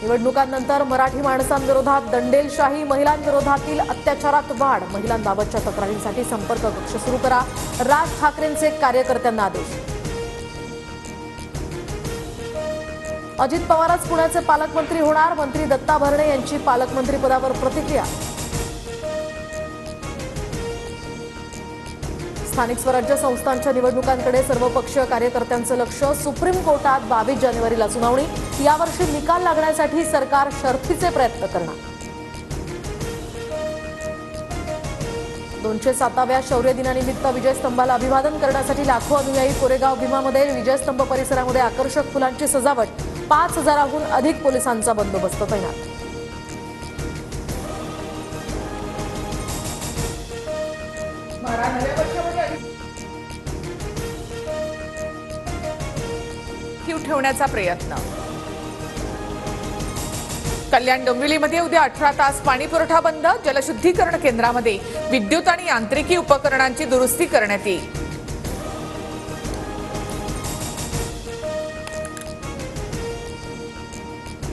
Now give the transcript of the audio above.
निवडणुकांनंतर मराठी माणसांविरोधात दंडेलशाही, महिलांविरोधातील अत्याचारात वाढ, महिलांबाबतच्या तक्रारींसाठी संपर्क कक्ष सुरू करा, राज ठाकरेंचे कार्यकर्त्यांना आदेश. अजित पवारच पुण्याचे पालकमंत्री होणार, मंत्री दत्ता भरणे यांची पालकमंत्रीपदावर प्रतिक्रिया. स्थानिक स्वराज्य संस्थांच्या निवडणुकांकडे सर्वपक्षीय कार्यकर्त्यांचं लक्ष. सुप्रीम कोर्टात 22 जानेवारीला सुनावणी. यावर्षी निकाल लागण्यासाठी सरकार शर्थीचे प्रयत्न करणार. 207व्या शौर्य दिनानिमित्त विजयस्तंभाला अभिवादन करण्यासाठी लाखो अनुयायी कोरेगाव भीमामध्ये. विजयस्तंभ परिसरामध्ये आकर्षक फुलांची सजावट. 5000हून अधिक पोलिसांचा बंदोबस्त तैनात. ठेवण्याचा प्रयत्न. कल्याण डोंबिवलीमध्ये उद्या 18 तास पाणी पुरवठा बंद. जलशुद्धीकरण केंद्रामध्ये विद्युत आणि यांत्रिकी उपकरणांची दुरुस्ती करण्यात येईल.